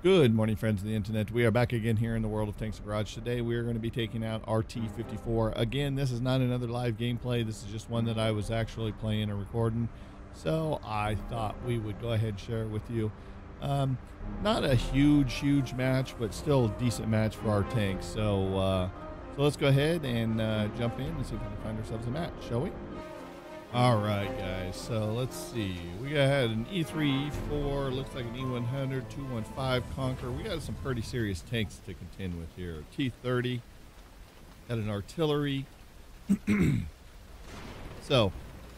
Good morning, friends of the internet. We are back again here in the world of Tanks and Garage. Today we are going to be taking out our T-54. Again, this is not another live gameplay. This is just one that I was actually playing and recording. So I thought we would go ahead and share it with you. Not a huge match, but still a decent match for our tanks. So let's go ahead and jump in and see if we can find ourselves a match, shall we? All right, guys, so let's see. We got an E3, E4, looks like an E100, 215 Conquer. We got some pretty serious tanks to contend with here. T-30, got an artillery. So,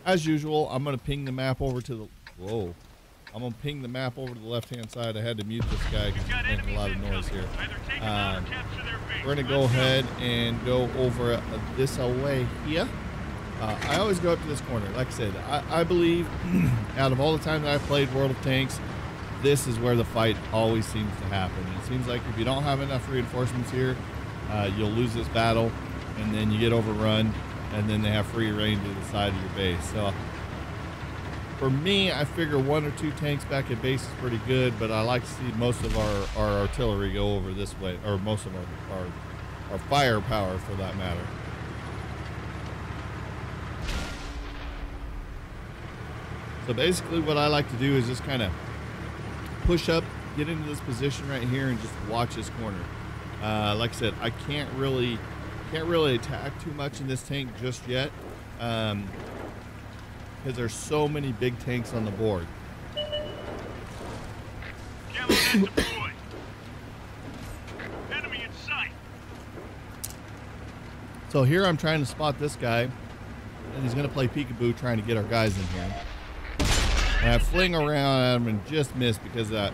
as usual, I'm going to ping the map over to the... Whoa. I'm going to ping the map over to the left-hand side. I had to mute this guy because he's making a lot of noise here. We're going to go ahead and go over this away here. I always go up to this corner. Like I said, I believe out of all the time that I've played World of Tanks, this is where the fight always seems to happen. It seems like if you don't have enough reinforcements here, you'll lose this battle, and then you get overrun, and then they have free reign to the side of your base. So for me, I figure 1 or 2 tanks back at base is pretty good, but I like to see most of our artillery go over this way, or most of our firepower for that matter. So basically what I like to do is just kind of push up, get into this position right here, and just watch this corner. Like I said, I can't really attack too much in this tank just yet, because there's so many big tanks on the board. So here I'm trying to spot this guy, and he's going to play peekaboo trying to get our guys in here. And I fling around at him and just miss because that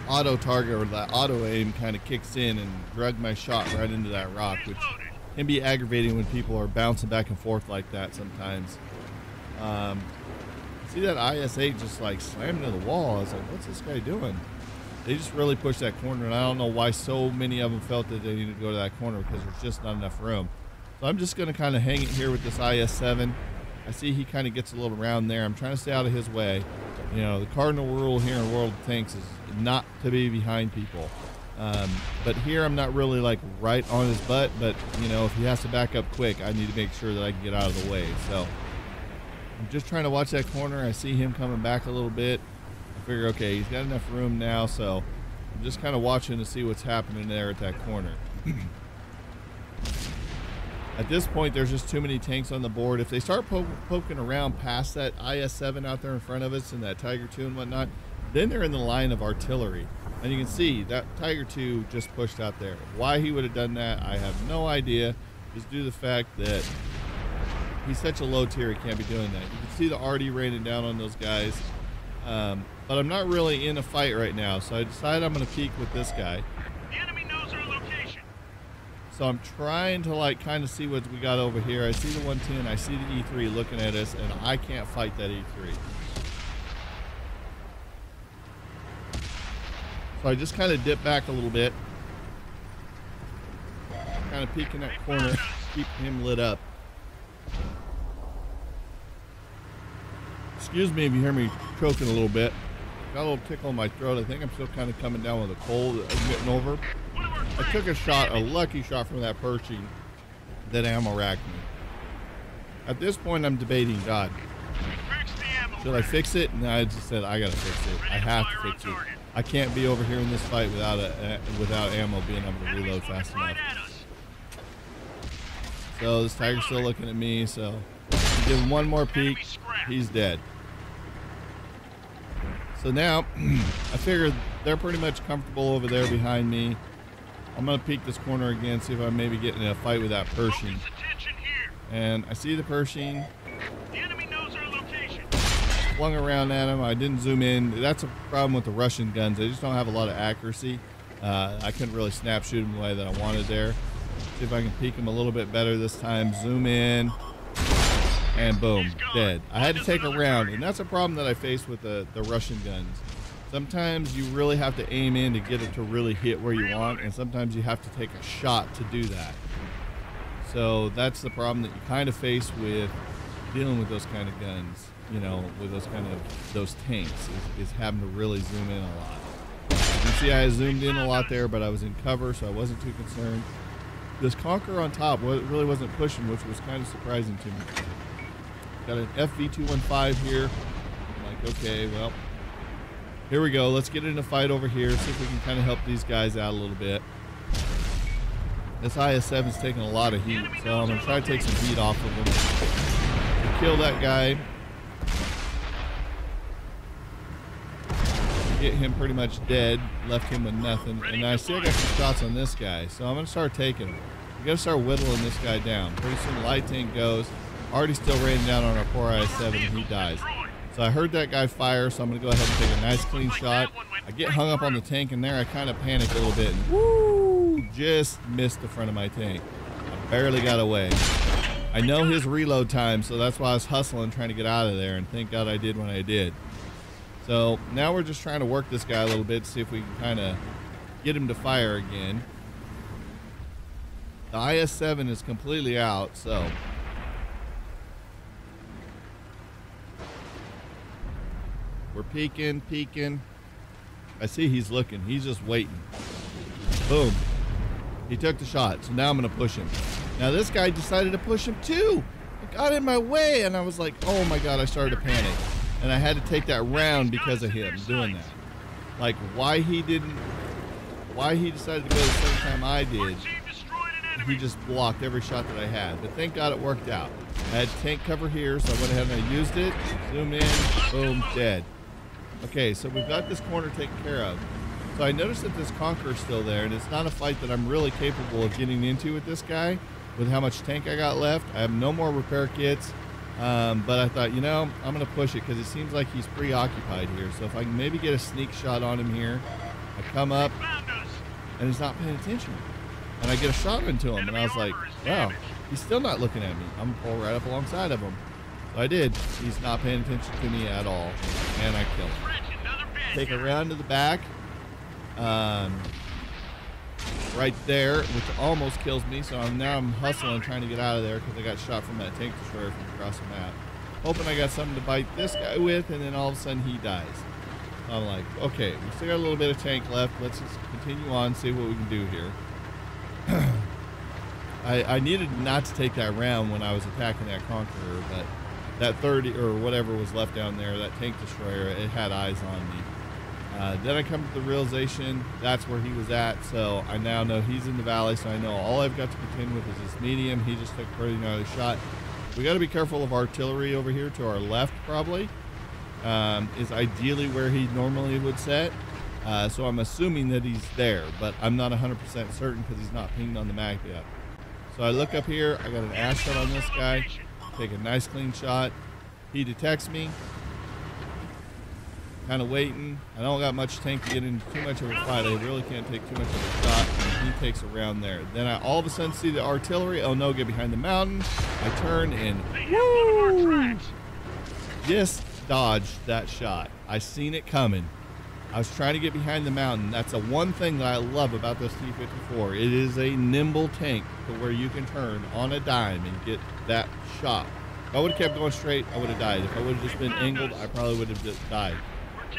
auto target or that auto aim kind of kicks in and drug my shot right into that rock, which can be aggravating when people are bouncing back and forth like that sometimes. See that IS-8 just like slammed into the wall. I was like, what's this guy doing? They just really pushed that corner, and I don't know why so many of them felt that they needed to go to that corner because there's just not enough room. So I'm just going to kind of hang it here with this IS-7. I see he kind of gets a little around there. I'm trying to stay out of his way. You know, the cardinal rule here in World of Tanks is not to be behind people. But here I'm not really like right on his butt, but you know, if he has to back up quick, I need to make sure that I can get out of the way. So I'm just trying to watch that corner. I see him coming back a little bit. I figure, okay, he's got enough room now, so I'm just kind of watching to see what's happening there at that corner. At this point, there's just too many tanks on the board. If they start poking around past that IS-7 out there in front of us and that Tiger 2 and whatnot, then they're in the line of artillery. And you can see that Tiger 2 just pushed out there. Why he would have done that, I have no idea. Just due to the fact that he's such a low tier, he can't be doing that. You can see the RD raining down on those guys. But I'm not really in a fight right now, so I decided I'm going to peek with this guy. So I'm trying to like kind of see what we got over here. I see the 110, I see the E3 looking at us, and I can't fight that E3. So I just kind of dip back a little bit. Kind of peek in that corner, keep him lit up. Excuse me if you hear me choking a little bit. Got a little tickle in my throat. I think I'm still kind of coming down with a cold that I'm getting over. I took a shot, a lucky shot from that Pershing that ammo racked me. At this point, I'm debating, God, should I fix it? And I just said, I gotta fix it. I have to fix it. I can't be over here in this fight without ammo being able to reload fast enough. So this Tiger's still looking at me, so give him one more peek. He's dead. So now, I figured they're pretty much comfortable over there behind me. I'm going to peek this corner again, see if I maybe get in a fight with that Pershing. And I see the Pershing. The enemy knows our location. Flung around at him. I didn't zoom in. That's a problem with the Russian guns. They just don't have a lot of accuracy. I couldn't really snap shoot him the way that I wanted there. See if I can peek him a little bit better this time. Zoom in. And boom, dead. I had to take a round, and that's a problem that I face with the Russian guns. Sometimes you really have to aim in to get it to really hit where you want, and sometimes you have to take a shot to do that. So that's the problem that you kind of face with dealing with those kind of guns, you know, with those tanks, is having to really zoom in a lot. You see I zoomed in a lot there, but I was in cover, so I wasn't too concerned. This Conqueror on top really wasn't pushing, which was kind of surprising to me. Got an FV215 here. I'm like, okay, well, here we go. Let's get in a fight over here, see if we can kind of help these guys out a little bit. This IS-7 is taking a lot of heat, so I'm going to try to take some heat off of him. To kill that guy. Get him pretty much dead, left him with nothing, and I still got some shots on this guy, so I'm gonna start taking him. We gotta start whittling this guy down. Pretty soon the light tank goes. Already still raining down on our poor IS-7 and he dies. So I heard that guy fire, so I'm gonna go ahead and take a nice clean shot. I get hung up on the tank and there I kind of panic a little bit and woo, just missed the front of my tank. I barely got away. I know his reload time, so that's why I was hustling trying to get out of there, and thank God I did when I did. So now we're just trying to work this guy a little bit to see if we can kind of get him to fire again. The IS-7 is completely out, so we're peeking. I see he's looking. He's just waiting. Boom. He took the shot, so now I'm going to push him. Now this guy decided to push him too. It got in my way, and I was like, oh my God, I started to panic. And I had to take that round because of him doing that. Like why he decided to go the same time I did. He just blocked every shot that I had. But thank God it worked out. I had tank cover here, so I went ahead and I used it. Zoom in, boom, dead. Okay, so we've got this corner taken care of. So I noticed that this Conqueror's still there, and it's not a fight that I'm really capable of getting into with this guy. With how much tank I got left, I have no more repair kits. But I thought, you know, I'm going to push it because it seems like he's preoccupied here. So if I can maybe get a sneak shot on him here, I come up and he's not paying attention. And I get a shot into him and I was like, wow, he's still not looking at me. I'm going to pull right up alongside of him. So I did. He's not paying attention to me at all. And I killed him. Take a round to the back. Right there, which almost kills me. So now I'm hustling trying to get out of there because I got shot from that tank destroyer from across the map. Hoping I got something to bite this guy with, and then all of a sudden he dies. So I'm like, okay, we still got a little bit of tank left. Let's just continue on, see what we can do here. I needed not to take that round when I was attacking that Conqueror, but that 30 or whatever was left down there, that tank destroyer, it had eyes on me. Then I come to the realization that's where he was at, so I now know he's in the valley, so I know all I've got to contend with is this medium. He just took a pretty gnarly shot. We got to be careful of artillery over here to our left, probably. Is ideally where he normally would set. So I'm assuming that he's there, but I'm not 100% certain because he's not pinged on the map yet. So I look up here, I got an ass shot on this guy, take a nice clean shot. He detects me. Kind of waiting. I don't got much tank to get into too much of a fight. I really can't take too much of a shot. And he takes a round there. Then I all of a sudden see the artillery. Oh no, get behind the mountain. I turn and woo! Just dodged that shot. I seen it coming. I was trying to get behind the mountain. That's the one thing that I love about this T-54. It is a nimble tank to where you can turn on a dime and get that shot. If I would have kept going straight, I would have died. If I would have just been angled, I probably would have just died.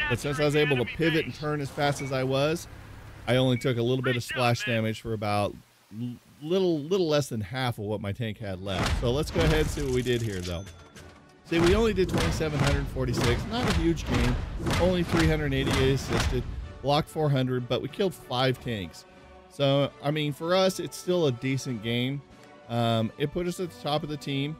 But since I was able to pivot and turn as fast as I was, I only took a little bit of splash damage for about little less than half of what my tank had left. So let's go ahead and see what we did here, though. See, we only did 2,746. Not a huge game. Only 388 assisted. Blocked 400, but we killed 5 tanks. So, I mean, for us, it's still a decent game. It put us at the top of the team.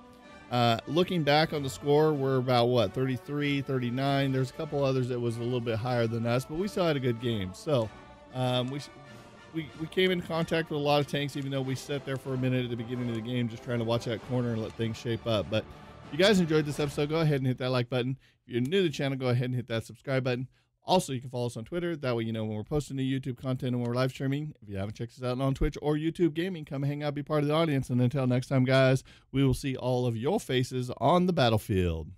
Looking back on the score, we're about, what, 33, 39. There's a couple others that was a little bit higher than us, but we still had a good game. So, we came in contact with a lot of tanks, even though we sat there for a minute at the beginning of the game just trying to watch that corner and let things shape up. But if you guys enjoyed this episode, go ahead and hit that like button. If you're new to the channel, go ahead and hit that subscribe button. Also, you can follow us on Twitter. That way you know when we're posting new YouTube content and when we're live streaming. If you haven't checked us out on Twitch or YouTube Gaming, come hang out, be part of the audience. And until next time, guys, we will see all of your faces on the battlefield.